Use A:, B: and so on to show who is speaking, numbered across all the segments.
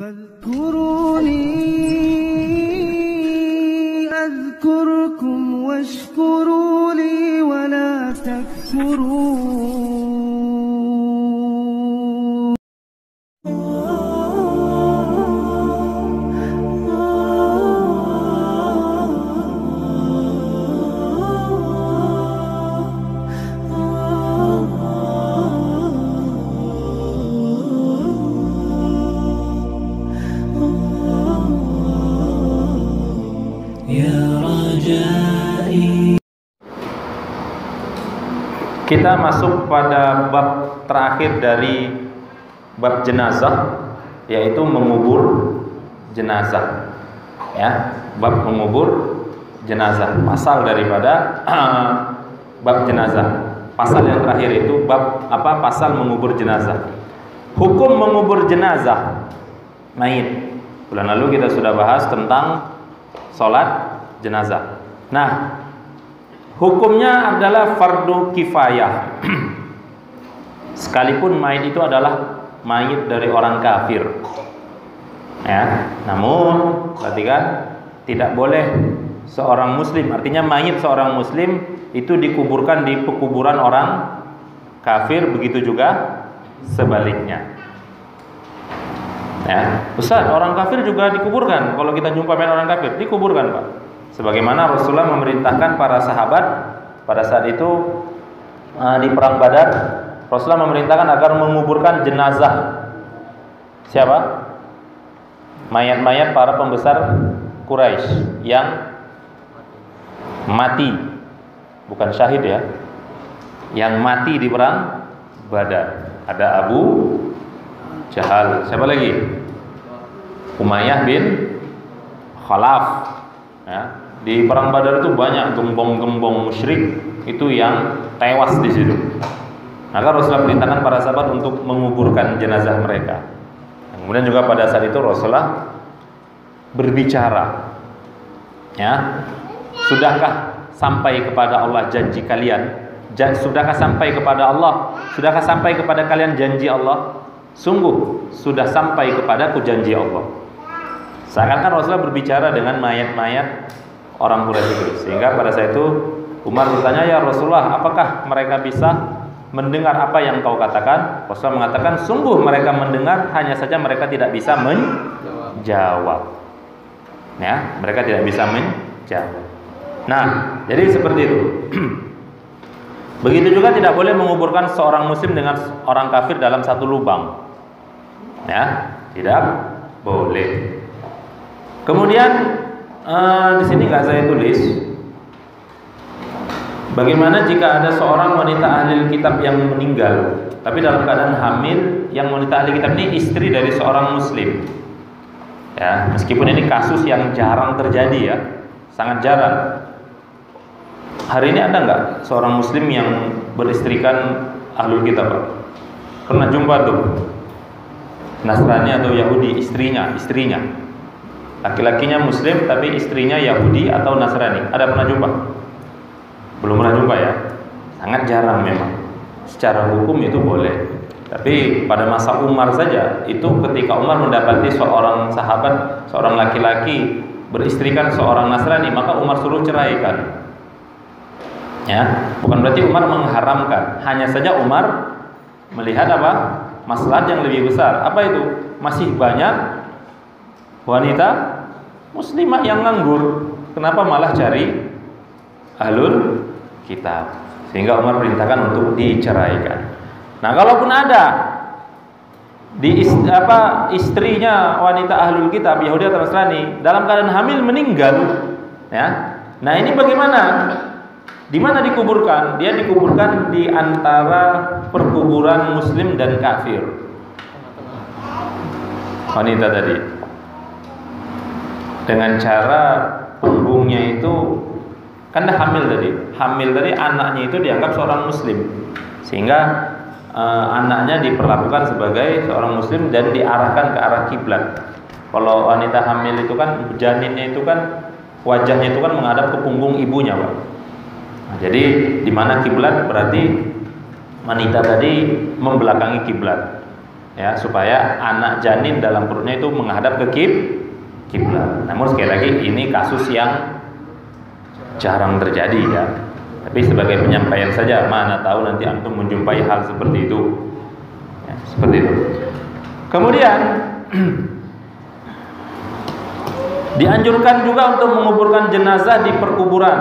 A: فاذكروني أذكركم واشكروا لي ولا تكفرون.
B: Kita masuk pada bab terakhir dari bab jenazah, yaitu mengubur jenazah. Ya, bab mengubur jenazah. Pasal daripada bab jenazah. Pasal yang terakhir itu bab apa? Pasal mengubur jenazah. Hukum mengubur jenazah mayit. Bulan lalu kita sudah bahas tentang sholat jenazah. Nah, hukumnya adalah fardu kifayah. Sekalipun mayit itu adalah mayit dari orang kafir. Ya, namun perhatikan, tidak boleh seorang muslim, artinya mayit seorang muslim itu dikuburkan di pekuburan orang kafir, begitu juga sebaliknya. Ya, Ustaz, orang kafir juga dikuburkan. Kalau kita jumpa orang kafir, dikuburkan, Pak. Sebagaimana Rasulullah memerintahkan para sahabat pada saat itu di perang Badar, Rasulullah memerintahkan agar menguburkan jenazah siapa? Mayat-mayat para pembesar Quraisy yang mati, bukan syahid ya, yang mati di perang Badar. Ada Abu Jahal, siapa lagi? Umayyah bin Khalaf. Ya, di perang Badar itu banyak gembong-gembong musyrik itu yang tewas di situ. Maka Rasulullah perintahkan para sahabat untuk menguburkan jenazah mereka. Kemudian juga pada saat itu Rasulullah berbicara, ya, sudahkah sampai kepada Allah janji kalian? Sudahkah sampai kepada Allah? Sudahkah sampai kepada kalian janji Allah? Sungguh sudah sampai kepadaku janji Allah. Seakan-akan Rasulullah berbicara dengan mayat-mayat orang Quraisy itu. Sehingga pada saat itu Umar bertanya, ya Rasulullah, apakah mereka bisa mendengar apa yang kau katakan? Rasulullah mengatakan, sungguh mereka mendengar, hanya saja mereka tidak bisa menjawab. Ya, mereka tidak bisa menjawab. Nah, jadi seperti itu. Begitu juga tidak boleh menguburkan seorang muslim dengan orang kafir dalam satu lubang. Ya, tidak boleh. Kemudian di sini nggak saya tulis. Bagaimana jika ada seorang wanita ahli kitab yang meninggal, tapi dalam keadaan hamil? Yang wanita ahli kitab ini istri dari seorang muslim. Ya, meskipun ini kasus yang jarang terjadi ya, sangat jarang. Hari ini ada nggak seorang muslim yang beristrikan ahlul kitab, Pak? Pernah jumpa tuh Nasrani atau Yahudi, istrinya. Laki-lakinya muslim tapi istrinya Yahudi atau Nasrani. Ada pernah jumpa? Belum pernah jumpa ya? Sangat jarang memang. Secara hukum itu boleh. Tapi pada masa Umar saja, itu ketika Umar mendapati seorang sahabat, seorang laki-laki beristrikan seorang Nasrani, maka Umar suruh ceraikan. Ya, bukan berarti Umar mengharamkan. Hanya saja Umar melihat apa? Maslahat yang lebih besar. Apa itu? Masih banyak wanita muslimah yang nganggur. Kenapa malah cari ahlul kitab? Sehingga Umar perintahkan untuk diceraikan. Nah, kalaupun ada istrinya wanita ahlul kitab Yahudi atau Nasrani dalam keadaan hamil meninggal, ya. Nah, ini bagaimana? Di mana dikuburkan? Dia dikuburkan di antara perkuburan muslim dan kafir. Wanita tadi dengan cara punggungnya itu, kan dah hamil tadi anaknya itu dianggap seorang muslim, sehingga anaknya diperlakukan sebagai seorang muslim dan diarahkan ke arah kiblat. Kalau wanita hamil itu kan janinnya itu kan wajahnya itu kan menghadap ke punggung ibunya, Pak. Nah, jadi di mana kiblat berarti wanita tadi membelakangi kiblat. ya, supaya anak janin dalam perutnya itu menghadap ke kiblat. Namun sekali lagi ini kasus yang jarang terjadi ya. Tapi sebagai penyampaian saja, mana tahu nanti antum menjumpai hal seperti itu. Ya, seperti itu. Kemudian dianjurkan juga untuk menguburkan jenazah di perkuburan,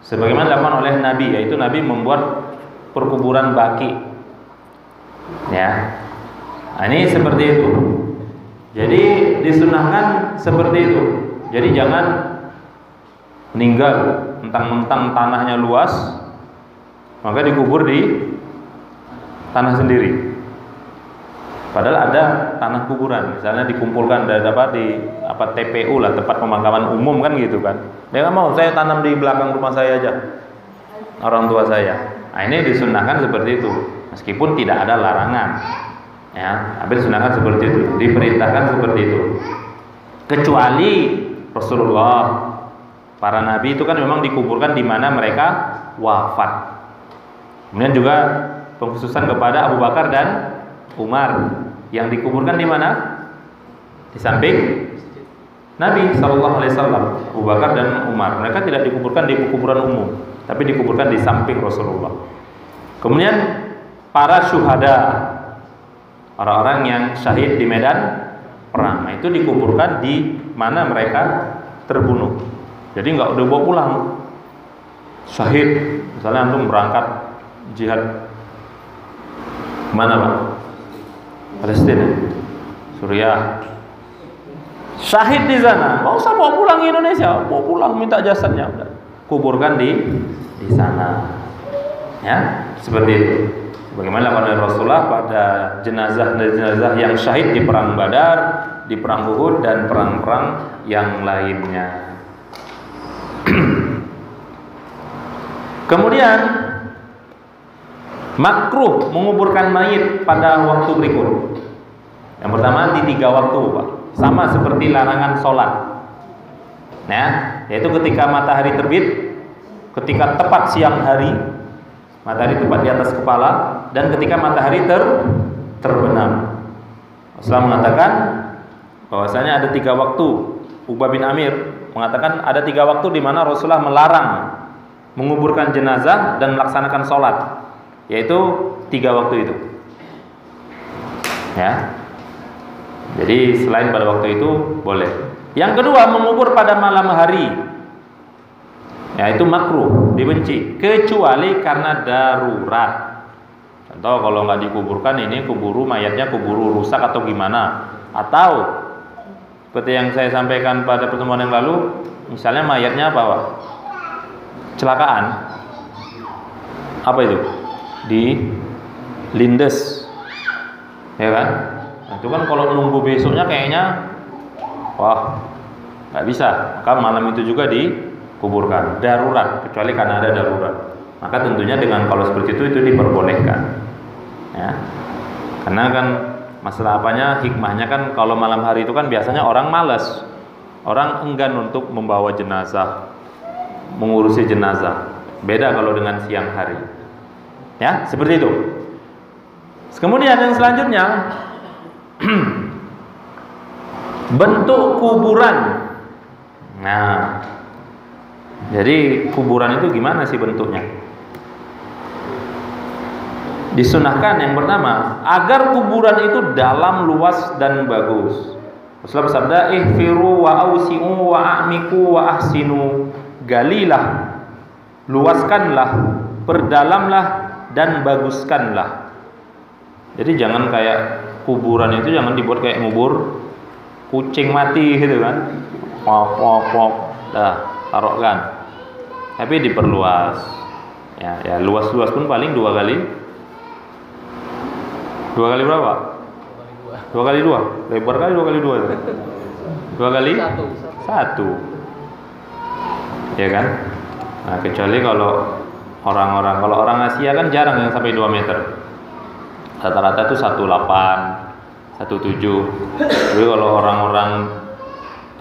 B: sebagaimana dilakukan oleh Nabi, yaitu Nabi membuat perkuburan baki. Ya, nah, ini seperti itu. Jadi disunahkan seperti itu. Jadi jangan meninggal mentang-mentang tanahnya luas, maka dikubur di tanah sendiri. Padahal ada tanah kuburan, misalnya dikumpulkan dari TPU lah, tempat pemakaman umum kan gitu kan. Dia nggak mau, saya tanam di belakang rumah saya aja, orang tua saya. Nah, ini disunahkan seperti itu, meskipun tidak ada larangan. Ya, tapi disunahkan seperti itu, diperintahkan seperti itu. Kecuali Rasulullah, para nabi itu kan memang dikuburkan di mana mereka wafat. Kemudian juga pengkhususan kepada Abu Bakar dan Umar yang dikuburkan di mana? Di samping Nabi Shallallahu Alaihi Wasallam. Abu Bakar dan Umar, mereka tidak dikuburkan di kuburan umum, tapi dikuburkan di samping Rasulullah. Kemudian para syuhada, orang-orang yang syahid di medan perang, itu dikuburkan di mana mereka terbunuh. Jadi nggak udah bawa pulang. Syahid, misalnya antum berangkat jihad mana Pak? Palestina, Suriah, syahid di sana, nggak usah bawa pulang ke Indonesia, bawa pulang minta jasadnya, udah kuburkan di sana, ya seperti itu. Bagaimana pada Rasulullah pada jenazah yang syahid di perang Badar, di perang Uhud dan perang-perang yang lainnya. Kemudian makruh menguburkan mayit pada waktu berikut. Yang pertama di 3 waktu, Pak. Sama seperti larangan sholat. Nah, yaitu ketika matahari terbit, ketika tepat siang hari, matahari tepat di atas kepala, dan ketika matahari terbenam. Rasulullah mengatakan bahwasanya ada 3 waktu. Ubay bin Amir mengatakan ada 3 waktu di mana Rasulullah melarang menguburkan jenazah dan melaksanakan sholat, yaitu 3 waktu itu. Ya. Jadi selain pada waktu itu boleh. Yang kedua, mengubur pada malam hari, yaitu makruh, dibenci, kecuali karena darurat. Contoh kalau nggak dikuburkan ini mayatnya keburu rusak atau gimana, atau seperti yang saya sampaikan pada pertemuan yang lalu, misalnya mayatnya apa Pak? Kecelakaan, apa itu? Dilindes, ya kan? Nah, itu kan kalau nunggu besoknya kayaknya, wah, nggak bisa. Maka malam itu juga dikuburkan. Darurat, kecuali karena ada darurat. Maka tentunya dengan kalau seperti itu diperbolehkan. Ya, karena kan masalah apanya, hikmahnya kan kalau malam hari itu kan biasanya orang malas, orang enggan untuk membawa jenazah, mengurusi jenazah. Beda kalau dengan siang hari. Ya, seperti itu. Kemudian yang selanjutnya bentuk kuburan. Nah, jadi kuburan itu gimana sih bentuknya? Disunahkan yang pertama agar kuburan itu dalam, luas dan bagus. Rasulullah bersabda, "Ihfiru wa ausi'u wa a'miku wa ahsinu." Galilah, luaskanlah, perdalamlah dan baguskanlah. Jadi jangan kayak kuburan itu jangan dibuat kayak ngubur kucing mati gitu kan. Pop, taruhkan. Tapi diperluas. Ya, luas-luas pun paling 2 kali. 2 kali berapa? 2 kali 2. Lebar kali 2 kali 2 itu. 2 kali 1. Ya kan? Nah, kecuali kalau orang Asia kan jarang yang sampai 2 meter. Rata-rata itu 1,8, 1,7. Tapi kalau orang-orang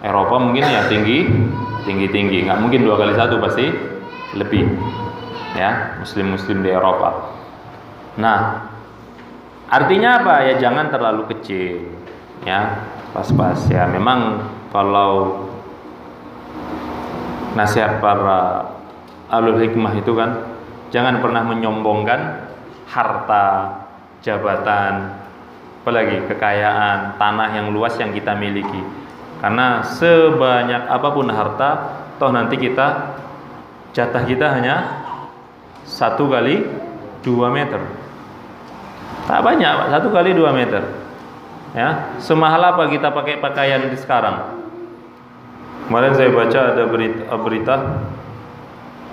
B: Eropa mungkin ya tinggi, nggak mungkin 2 kali 1, pasti lebih. Ya, muslim di Eropa. Nah, Artinya apa? Ya jangan terlalu kecil, ya pas-pas ya. Memang kalau nasihat para ahlul hikmah itu kan, jangan pernah menyombongkan harta, jabatan, apalagi kekayaan, tanah yang luas yang kita miliki. Karena sebanyak apapun harta, toh nanti jatah kita hanya 1 kali 2 meter. Tak banyak Pak, 1 kali 2 meter. Ya, semahal apa kita pakai pakaian di sekarang? Kemarin saya baca ada berita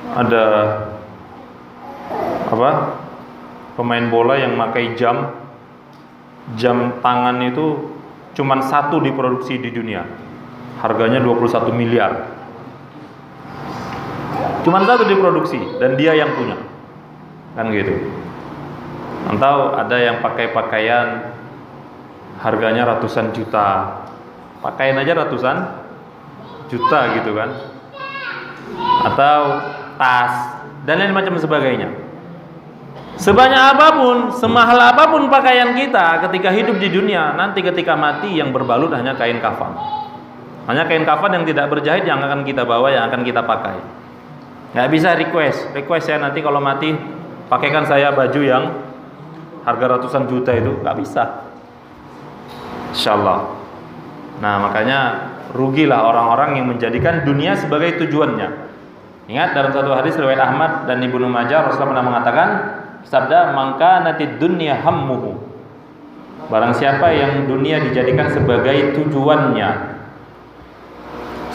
B: ada pemain bola yang pakai jam tangan itu cuman 1 diproduksi di dunia, harganya 21 miliar. Cuman 1 diproduksi dan dia yang punya, kan gitu. Atau ada yang pakai pakaian harganya ratusan juta, pakaian aja ratusan juta gitu kan. Atau tas dan lain macam sebagainya. Sebanyak apapun, semahal apapun pakaian kita ketika hidup di dunia, nanti ketika mati yang berbalut hanya kain kafan. Hanya kain kafan yang tidak berjahit yang akan kita bawa, yang akan kita pakai. Nggak bisa request saya nanti kalau mati pakaikan saya baju yang harga ratusan juta itu, nggak bisa. Insyaallah. Nah makanya rugilah orang-orang yang menjadikan dunia sebagai tujuannya. Ingat dalam satu hadis riwayat Ahmad dan Ibnu Majah, Rasulullah pernah mengatakan, sabda, "Maka natid dunya hammuhu." Barang siapa yang dunia dijadikan sebagai tujuannya,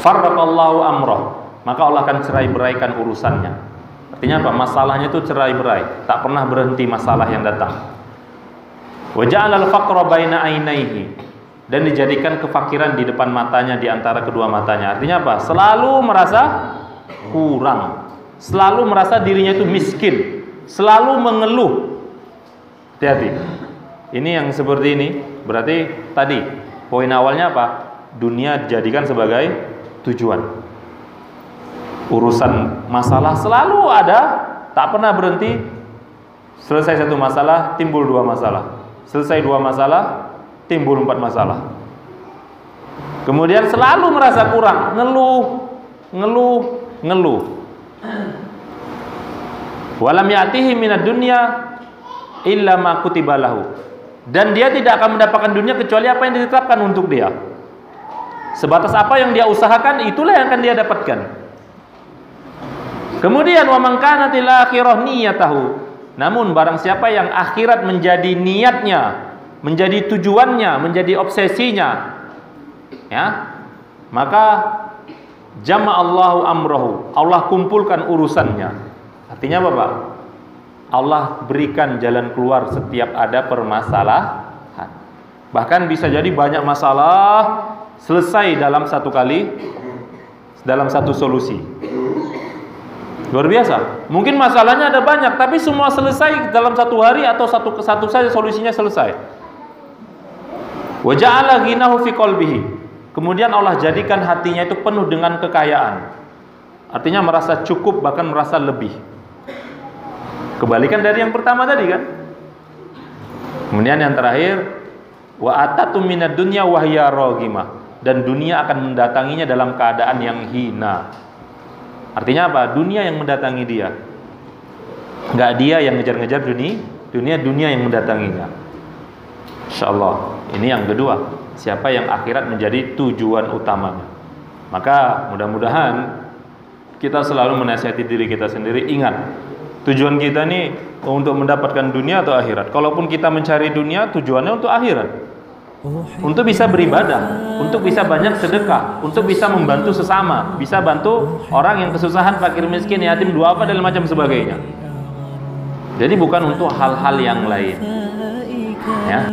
B: farraqallahu amrah, maka Allah akan cerai-beraikan urusannya. Artinya apa? Masalahnya itu cerai-berai, tak pernah berhenti masalah yang datang. Wa ja'alal faqra baina ainaihi, dan dijadikan kefakiran di depan matanya, di antara kedua matanya. Artinya apa? Selalu merasa kurang, selalu merasa dirinya itu miskin, selalu mengeluh. Hati-hati. Ini yang seperti ini berarti tadi poin awalnya apa? Dunia dijadikan sebagai tujuan. Urusan masalah selalu ada, tak pernah berhenti. Selesai 1 masalah, timbul 2 masalah. Selesai 2 masalah, timbul 4 masalah. Kemudian selalu merasa kurang, ngeluh. Walam ya'tihi minad dunya illa ma kutiba lahu. Dan dia tidak akan mendapatkan dunia kecuali apa yang ditetapkan untuk dia. Sebatas apa yang dia usahakan, itulah yang akan dia dapatkan. Kemudian wa man kanatil akhirah niyatahu. Namun barang siapa yang akhirat menjadi niatnya, menjadi tujuannya, menjadi obsesinya, ya, maka jama'allahu amrahu, Allah kumpulkan urusannya. Artinya apa Pak? Allah berikan jalan keluar setiap ada permasalahan. Bahkan bisa jadi banyak masalah selesai dalam satu solusi. Luar biasa. Mungkin masalahnya ada banyak, tapi semua selesai dalam 1 hari atau satu saja solusinya selesai. Wa ja'ala ghinahu fi qalbihi. Kemudian Allah jadikan hatinya itu penuh dengan kekayaan. Artinya merasa cukup, bahkan merasa lebih. Kebalikan dari yang pertama tadi kan. Kemudian yang terakhir, wa atatu minad dunya wa hiya raghimah. Dan dunia akan mendatanginya dalam keadaan yang hina. Artinya apa? Dunia yang mendatangi dia. Enggak dia yang ngejar-ngejar dunia yang mendatanginya. Insyaallah. Ini yang kedua. Siapa yang akhirat menjadi tujuan utamanya. Maka mudah-mudahan kita selalu menasihati diri kita sendiri. Ingat, tujuan kita nih untuk mendapatkan dunia atau akhirat. Kalaupun kita mencari dunia, tujuannya untuk akhirat. Untuk bisa beribadah, untuk bisa banyak sedekah, untuk bisa membantu sesama, bisa bantu orang yang kesusahan, fakir miskin, yatim, duafa dan macam sebagainya. Jadi bukan untuk hal-hal yang lain. Ya.